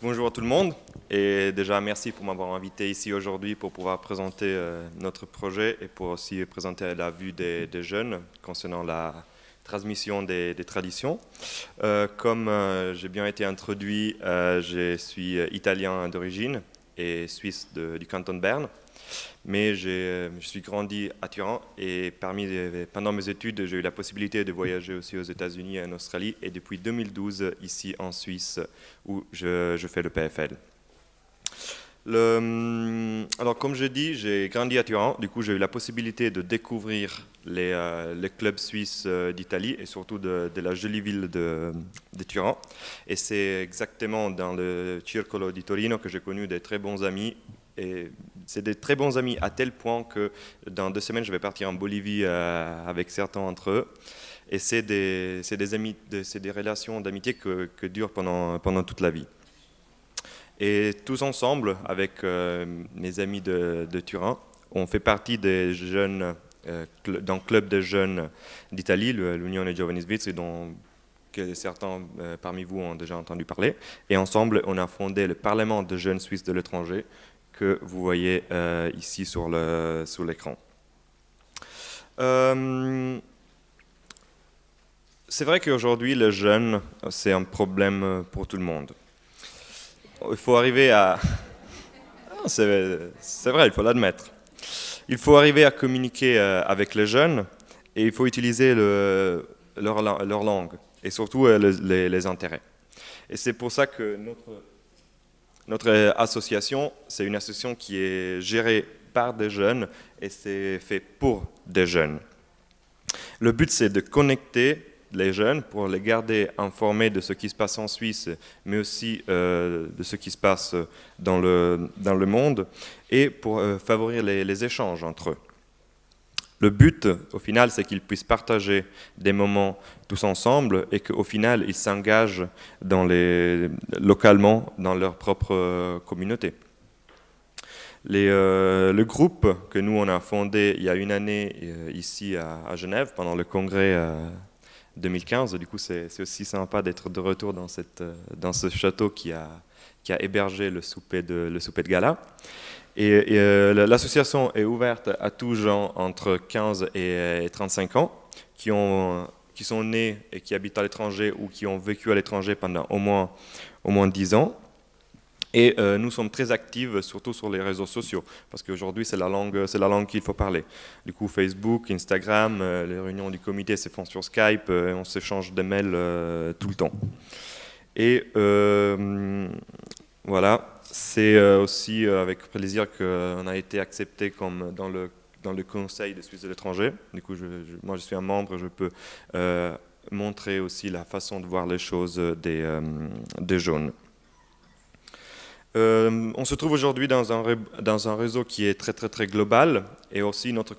Bonjour à tout le monde et déjà merci pour m'avoir invité ici aujourd'hui pour pouvoir présenter notre projet et pour aussi présenter la vue des jeunes concernant la transmission des traditions. Comme j'ai bien été introduit, je suis italien d'origine et suisse du canton de Berne. Mais je suis grandi à Turin et pendant mes études, j'ai eu la possibilité de voyager aussi aux États-Unis et en Australie et depuis 2012 ici en Suisse où je fais le PFL. Alors comme je dis, j'ai grandi à Turin, du coup j'ai eu la possibilité de découvrir les clubs suisses d'Italie et surtout de la jolie ville de Turin. Et c'est exactement dans le Circolo di Torino que j'ai connu des très bons amis. Et c'est des très bons amis à tel point que dans 2 semaines, je vais partir en Bolivie avec certains d'entre eux. Et c'est des relations d'amitié que durent pendant toute la vie. Et tous ensemble, avec mes amis de Turin, on fait partie des jeunes, d'un club de jeunes d'Italie, l'Unione Giovani Svizzeri, dont que certains parmi vous ont déjà entendu parler. Et ensemble, on a fondé le Parlement de jeunes suisses de l'étranger, que vous voyez ici sur l'écran. C'est vrai qu'aujourd'hui, les jeunes, c'est un problème pour tout le monde. Il faut arriver à... C'est vrai, il faut l'admettre. Il faut arriver à communiquer avec les jeunes et il faut utiliser leur langue et surtout les intérêts. Et c'est pour ça que notre association, c'est une association qui est gérée par des jeunes et c'est fait pour des jeunes. Le but, c'est de connecter les jeunes pour les garder informés de ce qui se passe en Suisse, mais aussi de ce qui se passe dans le monde et pour favoriser les échanges entre eux. Le but, au final, c'est qu'ils puissent partager des moments tous ensemble et qu'au final, ils s'engagent localement dans leur propre communauté. Le groupe que nous, on a fondé il y a une année ici à Genève, pendant le congrès 2015, du coup, c'est aussi sympa d'être de retour dans ce château qui a hébergé le souper de gala. Et l'association est ouverte à tous gens entre 15 et 35 ans qui sont nés et qui habitent à l'étranger ou qui ont vécu à l'étranger pendant au moins 10 ans. Et nous sommes très actifs, surtout sur les réseaux sociaux, parce qu'aujourd'hui, c'est la langue qu'il faut parler. Du coup, Facebook, Instagram, les réunions du comité se font sur Skype, on s'échange des mails tout le temps. Et voilà. C'est aussi avec plaisir qu'on a été accepté comme dans le Conseil des Suisses de l'étranger. Du coup, moi, je suis un membre, je peux montrer aussi la façon de voir les choses des jeunes. On se trouve aujourd'hui dans un réseau qui est très, très, très global et aussi notre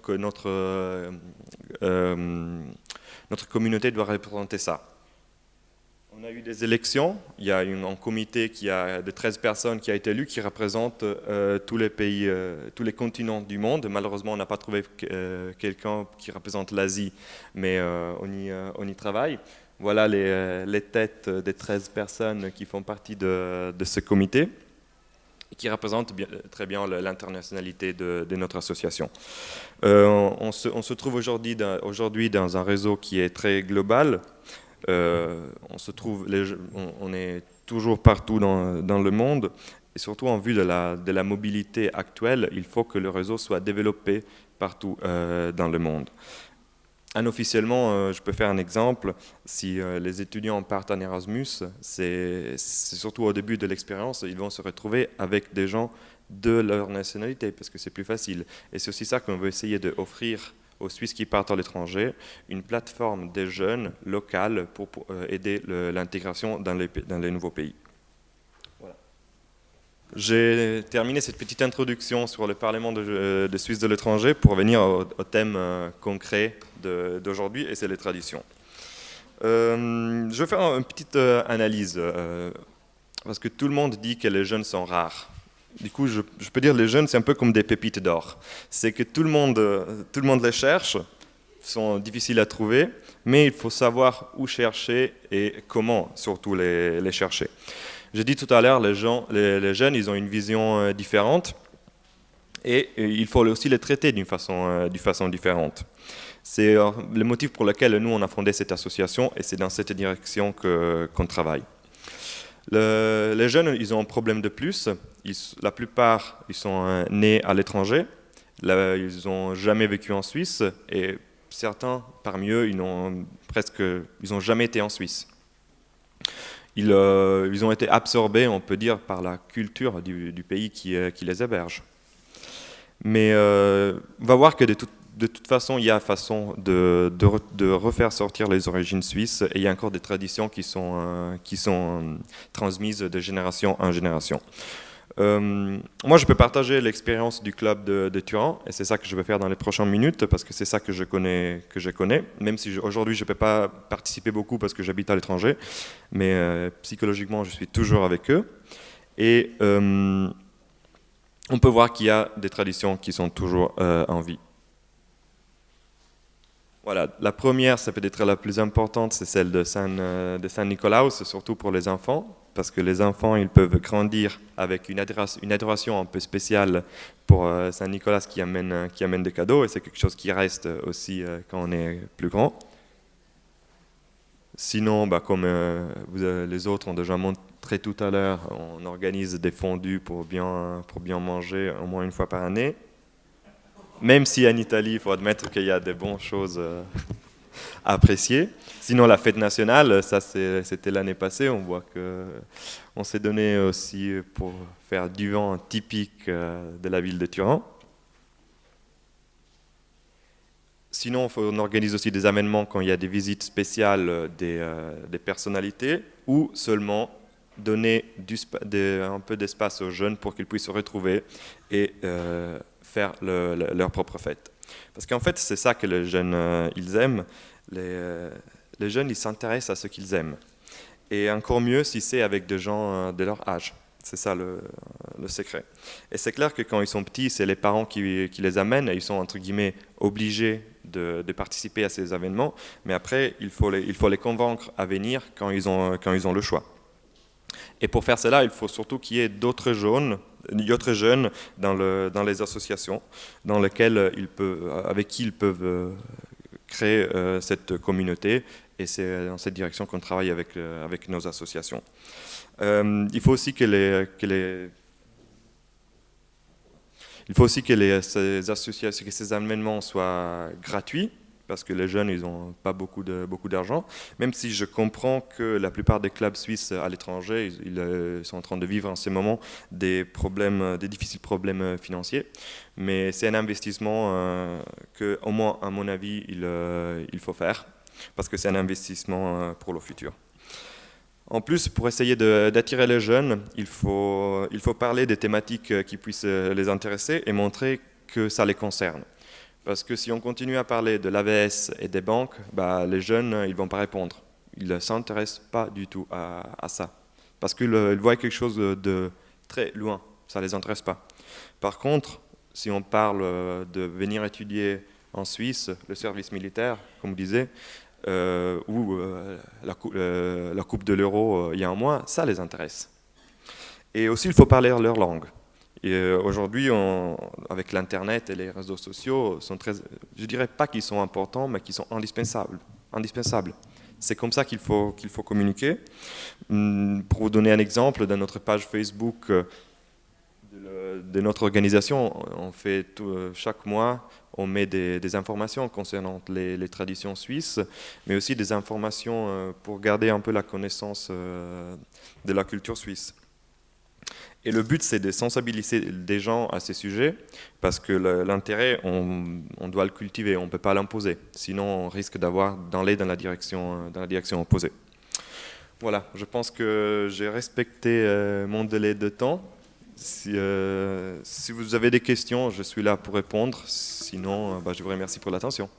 communauté doit représenter ça. On a eu des élections, il y a un comité de 13 personnes qui a été élu, qui représente tous les pays, tous les continents du monde. Malheureusement, on n'a pas trouvé quelqu'un qui représente l'Asie, mais on y travaille. Voilà les têtes des 13 personnes qui font partie de ce comité, qui représentent très bien l'internationalité de notre association. On se trouve aujourd'hui dans un réseau qui est très global. On est toujours partout dans le monde et surtout en vue de la mobilité actuelle, il faut que le réseau soit développé partout dans le monde. Unofficiellement, je peux faire un exemple, si les étudiants partent en Erasmus, c'est surtout au début de l'expérience, ils vont se retrouver avec des gens de leur nationalité parce que c'est plus facile. Et c'est aussi ça qu'on veut essayer d'offrir aux Suisses qui partent à l'étranger, une plateforme des jeunes locales pour aider l'intégration dans les nouveaux pays. Voilà. J'ai terminé cette petite introduction sur le Parlement de Suisse de l'étranger pour venir au thème concret d'aujourd'hui, et c'est les traditions. Je vais faire une petite analyse, parce que tout le monde dit que les jeunes sont rares. Du coup, je peux dire que les jeunes, c'est un peu comme des pépites d'or. C'est que tout le monde les cherche, sont difficiles à trouver, mais il faut savoir où chercher et comment surtout les chercher. J'ai dit tout à l'heure, les jeunes, ils ont une vision différente et il faut aussi les traiter d'une façon différente. C'est le motif pour lequel nous, on a fondé cette association et c'est dans cette direction qu'on travaille. Les jeunes, ils ont un problème de plus. La plupart, ils sont nés à l'étranger. Ils n'ont jamais vécu en Suisse et certains, parmi eux, ils n'ont jamais été en Suisse. Ils ont été absorbés, on peut dire, par la culture du pays qui les héberge. Mais on va voir que de toute façon, il y a façon de refaire sortir les origines suisses et il y a encore des traditions qui sont transmises de génération en génération. Moi, je peux partager l'expérience du club de Turin et c'est ça que je vais faire dans les prochaines minutes parce que c'est ça que je connais, même si aujourd'hui je ne peux pas participer beaucoup parce que j'habite à l'étranger, mais psychologiquement, je suis toujours avec eux. Et on peut voir qu'il y a des traditions qui sont toujours en vie. Voilà, la première, ça peut être la plus importante, c'est celle de Saint Nicolas, surtout pour les enfants, parce que les enfants, ils peuvent grandir avec une adoration un peu spéciale pour Saint Nicolas qui amène des cadeaux, et c'est quelque chose qui reste aussi quand on est plus grand. Sinon, comme les autres ont déjà montré tout à l'heure, on organise des fondus pour bien manger au moins une fois par année. Même si en Italie, il faut admettre qu'il y a des bonnes choses à apprécier. Sinon, la fête nationale, ça c'était l'année passée. On voit qu'on s'est donné aussi pour faire du vin typique de la ville de Turin. Sinon, on organise aussi des amènements quand il y a des visites spéciales des personnalités ou seulement donner un peu d'espace aux jeunes pour qu'ils puissent se retrouver et faire leur propre fête. Parce qu'en fait, c'est ça que les jeunes, ils aiment. Les jeunes, ils s'intéressent à ce qu'ils aiment. Et encore mieux si c'est avec des gens de leur âge. C'est ça le secret. Et c'est clair que quand ils sont petits, c'est les parents qui les amènent et ils sont, entre guillemets, obligés de participer à ces événements. Mais après, il faut les convaincre à venir quand ils ont le choix. Et pour faire cela, il faut surtout qu'il y ait d'autres jeunes dans les associations avec qui ils peuvent créer cette communauté. Et c'est dans cette direction qu'on travaille avec nos associations. Il faut aussi que ces amènements soient gratuits, parce que les jeunes, ils n'ont pas beaucoup d'argent. Même si je comprends que la plupart des clubs suisses à l'étranger, ils sont en train de vivre en ce moment des difficiles problèmes financiers. Mais c'est un investissement que, au moins à mon avis, il faut faire, parce que c'est un investissement pour le futur. En plus, pour essayer d'attirer les jeunes, il faut parler des thématiques qui puissent les intéresser et montrer que ça les concerne. Parce que si on continue à parler de l'AVS et des banques, les jeunes, ils ne vont pas répondre. Ils ne s'intéressent pas du tout à ça. Parce qu'ils voient quelque chose de très loin. Ça ne les intéresse pas. Par contre, si on parle de venir étudier en Suisse le service militaire, comme vous disiez, ou la Coupe de l'Euro il y a un mois, ça les intéresse. Et aussi, il faut parler leur langue. Et aujourd'hui, avec l'Internet et les réseaux sociaux, je ne dirais pas qu'ils sont importants, mais qu'ils sont indispensables. C'est comme ça qu'il faut communiquer. Pour vous donner un exemple, dans notre page Facebook de notre organisation, on fait chaque mois, on met des informations concernant les traditions suisses, mais aussi des informations pour garder un peu la connaissance de la culture suisse. Et le but, c'est de sensibiliser des gens à ces sujets, parce que l'intérêt, on doit le cultiver, on ne peut pas l'imposer. Sinon, on risque d'aller dans la direction opposée. Voilà, je pense que j'ai respecté mon délai de temps. Si vous avez des questions, je suis là pour répondre. Sinon, je vous remercie pour l'attention.